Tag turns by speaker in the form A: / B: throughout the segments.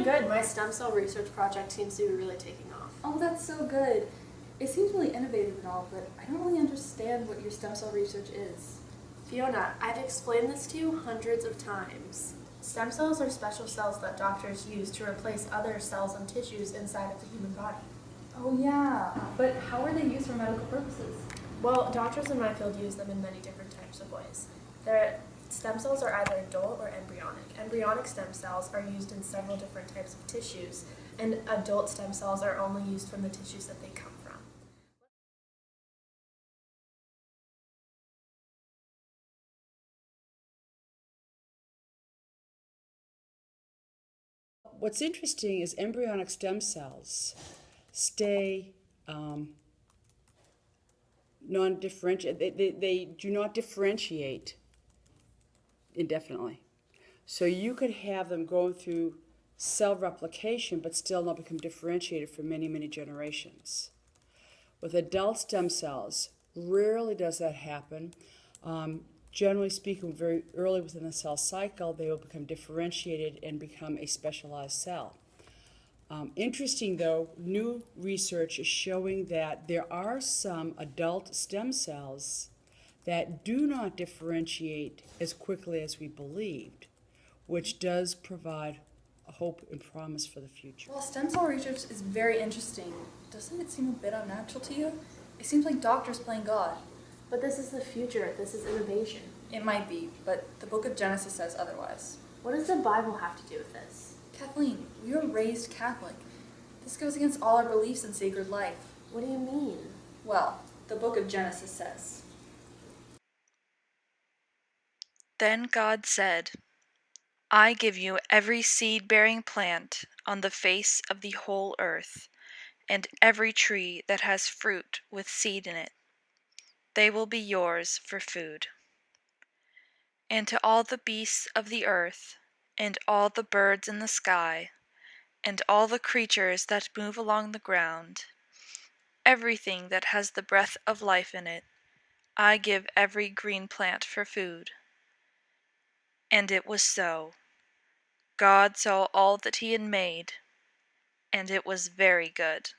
A: really good. My stem cell research project seems to be really taking off.
B: Oh, that's so good. It seems really innovative and all, but I don't really understand what your stem cell research is.
A: Fiona, I've explained this to you hundreds of times. Stem cells are special cells that doctors use to replace other cells and tissues inside of the human body.
B: Oh yeah, but how are they used for medical purposes?
A: Well, doctors in my field use them in many different types of ways. Their stem cells are either adult or embryonic. Embryonic stem cells are used in several different types of tissues, and adult stem cells are only used from the tissues that they come from.
C: What's interesting is embryonic stem cells stay non-differentiate. They do not differentiate indefinitely. So you could have them going through cell replication but still not become differentiated for many, many generations. With adult stem cells, rarely does that happen. Generally speaking, very early within the cell cycle, they will become differentiated and become a specialized cell. Interesting though, new research is showing that there are some adult stem cells that do not differentiate as quickly as we believed, which does provide hope and promise for the future.
B: While stem cell research is very interesting, doesn't it seem a bit unnatural to you? It seems like doctors playing God.
A: But this is the future. This is innovation.
B: It might be, but the book of Genesis says otherwise.
A: What does the Bible have to do with this?
B: Kathleen, we were raised Catholic. This goes against all our beliefs in sacred life.
A: What do you mean?
B: Well, the book of Genesis says,
D: Then God said, I give you every seed-bearing plant on the face of the whole earth, and every tree that has fruit with seed in it. They will be yours for food. And to all the beasts of the earth, and all the birds in the sky, and all the creatures that move along the ground, everything that has the breath of life in it, I give every green plant for food. And it was so. God saw all that he had made, and it was very good.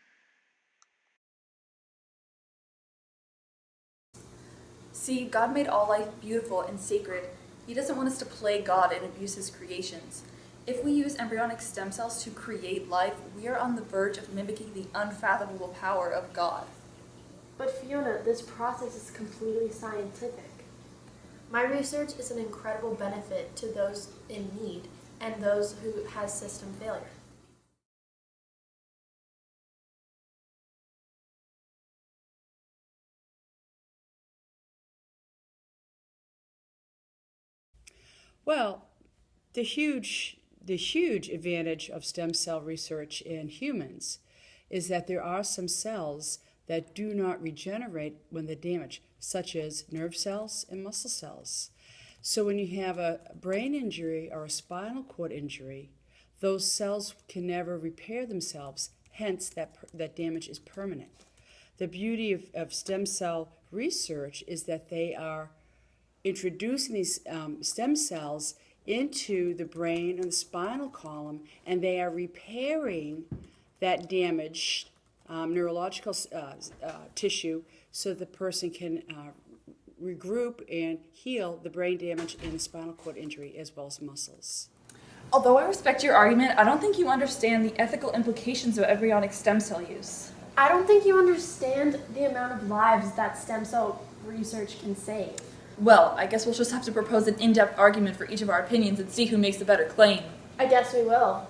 B: see, God made all life beautiful and sacred. He doesn't want us to play God and abuse his creations. If we use embryonic stem cells to create life, we are on the verge of mimicking the unfathomable power of God.
A: But Fiona, this process is completely scientific. My research is an incredible benefit to those in need and those who has system failure.
C: Well, the huge advantage of stem cell research in humans is that there are some cells that do not regenerate when they're damaged, such as nerve cells and muscle cells. So when you have a brain injury or a spinal cord injury, those cells can never repair themselves, hence that damage is permanent. The beauty of stem cell research is that they are introducing these stem cells into the brain and the spinal column, and they are repairing that damaged neurological tissue so the person can regroup and heal the brain damage and the spinal cord injury as well as muscles.
B: Although I respect your argument, I don't think you understand the ethical implications of embryonic stem cell use.
A: I don't think you understand the amount of lives that stem cell research can save.
B: Well, I guess we'll just have to propose an in-depth argument for each of our opinions and see who makes the better claim.
A: I guess we will.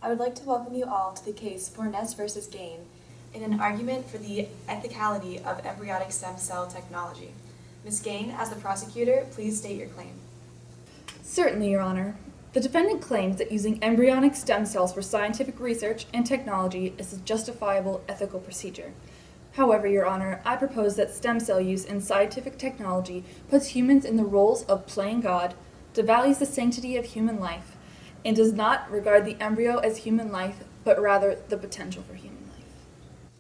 E: I would like to welcome you all to the case Fornes versus Gain in an argument for the ethicality of embryonic stem cell technology. Ms. Gain, as the prosecutor, please state your claim.
B: Certainly, Your Honor. The defendant claims that using embryonic stem cells for scientific research and technology is a justifiable ethical procedure. However, Your Honor, I propose that stem cell use in scientific technology puts humans in the roles of playing God, devalues the sanctity of human life, and does not regard the embryo as human life, but rather the potential for human life.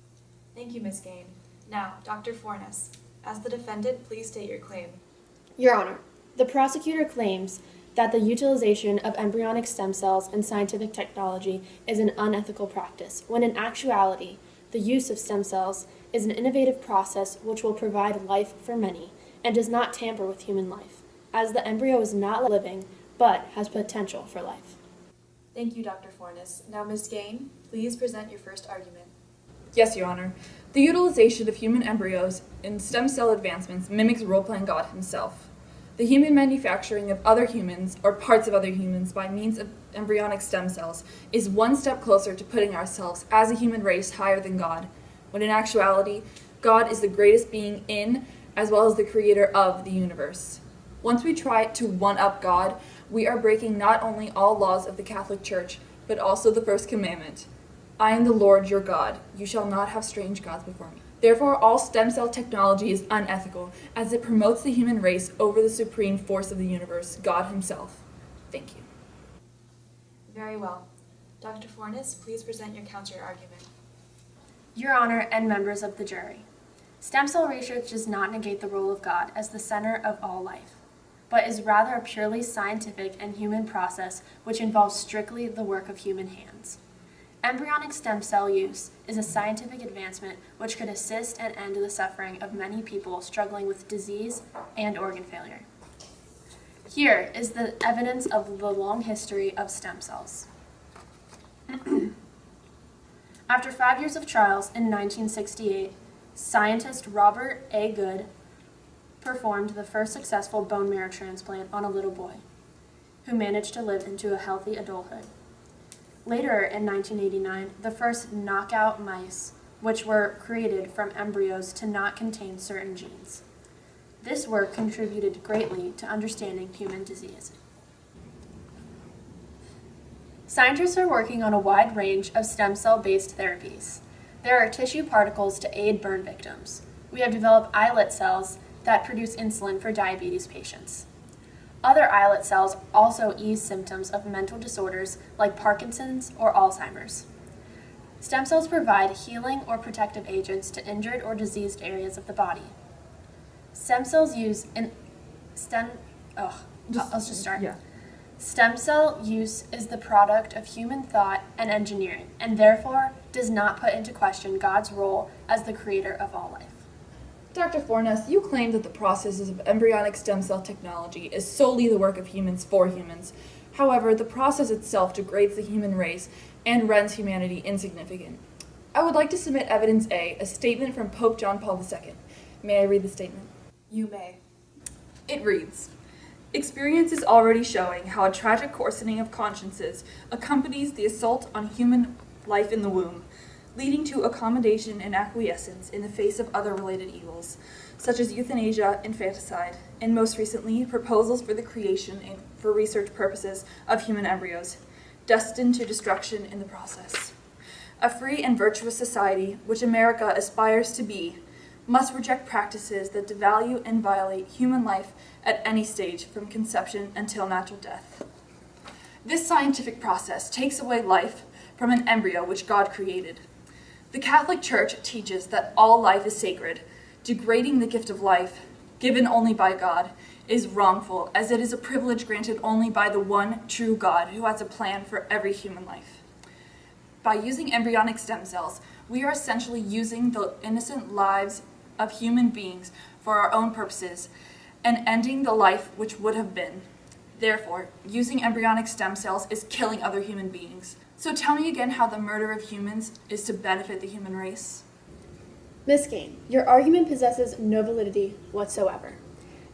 E: Thank you, Ms. Gain. Now, Dr. Fornes, as the defendant, please state your claim.
A: Your Honor, the prosecutor claims that the utilization of embryonic stem cells in scientific technology is an unethical practice, when in actuality, the use of stem cells is an innovative process which will provide life for many and does not tamper with human life, as the embryo is not living but has potential for life.
E: Thank you, Dr. Fornes. Now, Ms. Gain, please present your first argument.
B: Yes, Your Honor. The utilization of human embryos in stem cell advancements mimics role-playing God himself. The human manufacturing of other humans, or parts of other humans, by means of embryonic stem cells is one step closer to putting ourselves as a human race higher than God, when in actuality, God is the greatest being in, as well as the creator of, the universe. Once we try to one-up God, we are breaking not only all laws of the Catholic Church, but also the first commandment. I am the Lord your God. You shall not have strange gods before me. Therefore, all stem cell technology is unethical, as it promotes the human race over the supreme force of the universe, God himself. Thank you.
E: Very well. Dr. Fornes, please present your counter-argument.
A: Your Honor and members of the jury, stem cell research does not negate the role of God as the center of all life, but is rather a purely scientific and human process which involves strictly the work of human hands. Embryonic stem cell use is a scientific advancement which could assist and end the suffering of many people struggling with disease and organ failure. Here is the evidence of the long history of stem cells. After 5 years of trials in 1968, scientist Robert A. Good performed the first successful bone marrow transplant on a little boy, who managed to live into a healthy adulthood. Later, in 1989, the first knockout mice, which were created from embryos to not contain certain genes. This work contributed greatly to understanding human disease. Scientists are working on a wide range of stem cell-based therapies. There are tissue particles to aid burn victims. We have developed islet cells that produce insulin for diabetes patients. Other islet cells also ease symptoms of mental disorders like Parkinson's or Alzheimer's. Stem cells provide healing or protective agents to injured or diseased areas of the body. Stem cells use Stem cell use is the product of human thought and engineering, and therefore does not put into question God's role as the creator of all life.
B: Dr. Fornes, you claim that the processes of embryonic stem cell technology is solely the work of humans for humans. However, the process itself degrades the human race and rends humanity insignificant. I would like to submit evidence A, a statement from Pope John Paul II. May I read the statement?
E: You may.
B: It reads, "Experience is already showing how a tragic coarsening of consciences accompanies the assault on human life in the womb, leading to accommodation and acquiescence in the face of other related evils, such as euthanasia, infanticide, and most recently, proposals for the creation and for research purposes of human embryos, destined to destruction in the process. A free and virtuous society, which America aspires to be, must reject practices that devalue and violate human life at any stage from conception until natural death. This scientific process takes away life from an embryo which God created. The Catholic Church teaches that all life is sacred. Degrading the gift of life, given only by God, is wrongful, as it is a privilege granted only by the one true God who has a plan for every human life. By using embryonic stem cells, we are essentially using the innocent lives of human beings for our own purposes and ending the life which would have been. Therefore, using embryonic stem cells is killing other human beings. So tell me again how the murder of humans is to benefit the human race."
A: Ms. Gain, your argument possesses no validity whatsoever,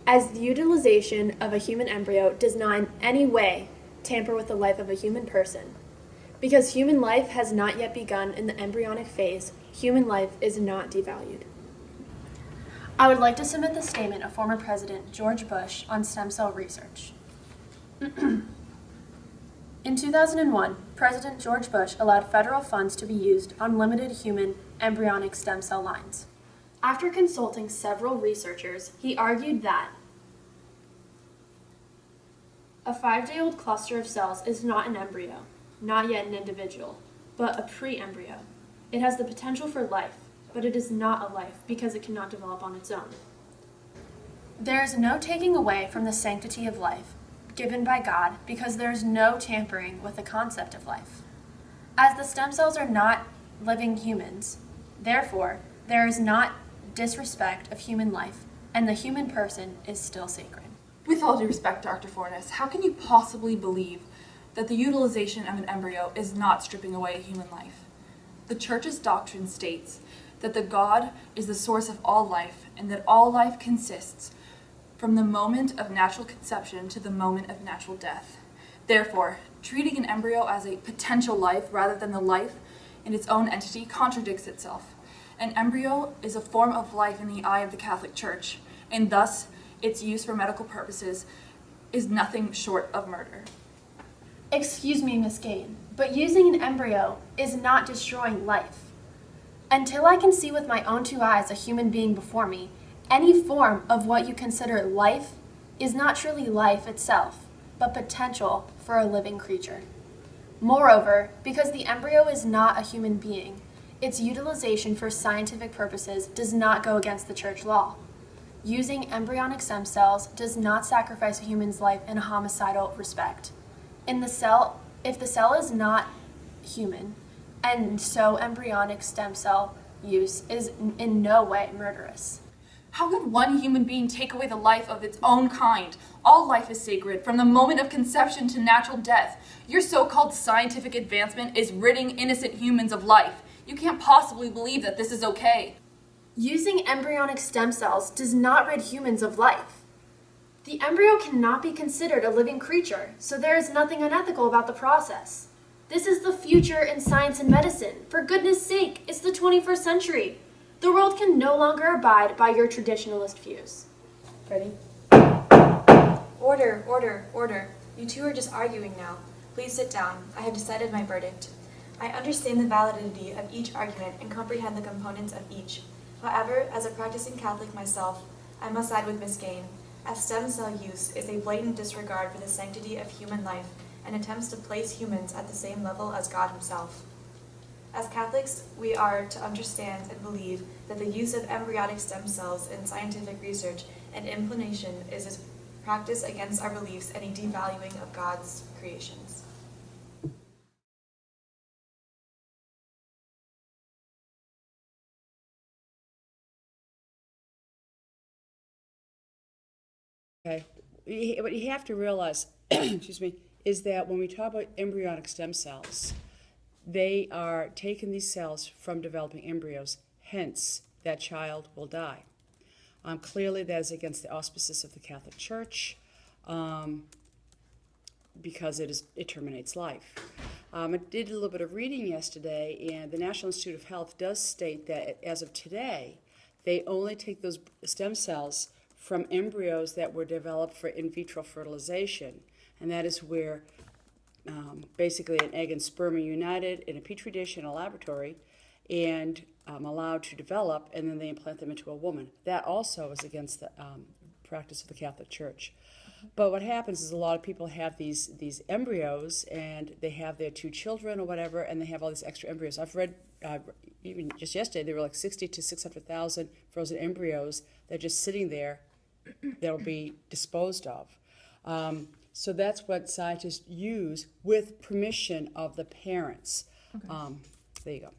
A: as the utilization of a human embryo does not in any way tamper with the life of a human person. Because human life has not yet begun in the embryonic phase, human life is not devalued. I would like to submit the statement of former President George Bush on stem cell research. In 2001, President George Bush allowed federal funds to be used on limited human embryonic stem cell lines. After consulting several researchers, he argued that a 5-day-old cluster of cells is not an embryo, not yet an individual, but a pre-embryo. It has the potential for life, but it is not a life because it cannot develop on its own. There is no taking away from the sanctity of life given by God because there is no tampering with the concept of life. As the stem cells are not living humans, therefore, there is not disrespect of human life, and the human person is still sacred.
F: With all due respect, Dr. Fornes, how can you possibly believe that the utilization of an embryo is not stripping away a human life? The Church's doctrine states that the God is the source of all life and that all life consists from the moment of natural conception to the moment of natural death. Therefore, treating an embryo as a potential life rather than the life in its own entity contradicts itself. An embryo is a form of life in the eye of the Catholic Church, and thus its use for medical purposes is nothing short of murder.
A: Excuse me, Miss Gain, but using an embryo is not destroying life. Until I can see with my own 2 eyes a human being before me, any form of what you consider life is not truly life itself, but potential for a living creature. Moreover, because the embryo is not a human being, its utilization for scientific purposes does not go against the Church law. Using embryonic stem cells does not sacrifice a human's life in a homicidal respect. If the cell is not human, and so embryonic stem cell use is in no way murderous.
F: How could one human being take away the life of its own kind? All life is sacred, from the moment of conception to natural death. Your so-called scientific advancement is ridding innocent humans of life. You can't possibly believe that this is okay.
A: Using embryonic stem cells does not rid humans of life. The embryo cannot be considered a living creature, so there is nothing unethical about the process. This is the future in science and medicine. For goodness sake, it's the 21st century. The world can no longer abide by your traditionalist views. Ready?
E: Order, order, order. You two are just arguing now. Please sit down. I have decided my verdict. I understand the validity of each argument and comprehend the components of each. However, as a practicing Catholic myself, I must side with Miss Gain, as stem cell use is a blatant disregard for the sanctity of human life and attempts to place humans at the same level as God himself. As Catholics, we are to understand and believe that the use of embryonic stem cells in scientific research and implantation is a practice against our beliefs and a devaluing of God's creations.
C: Okay, what you have to realize, excuse me, is that when we talk about embryonic stem cells, they are taking these cells from developing embryos, hence that child will die. Clearly that is against the auspices of the Catholic Church because it terminates life. I did a little bit of reading yesterday, and the National Institute of Health does state that as of today, they only take those stem cells from embryos that were developed for in vitro fertilization, and that is where basically an egg and sperm are united in a petri dish in a laboratory and allowed to develop, and then they implant them into a woman. That also is against the practice of the Catholic Church. But what happens is a lot of people have these embryos, and they have their 2 children or whatever, and they have all these extra embryos. I've read, even just yesterday, there were like 60 to 600,000 frozen embryos that are just sitting there that will be disposed of. So that's what scientists use with permission of the parents. Okay. There you go.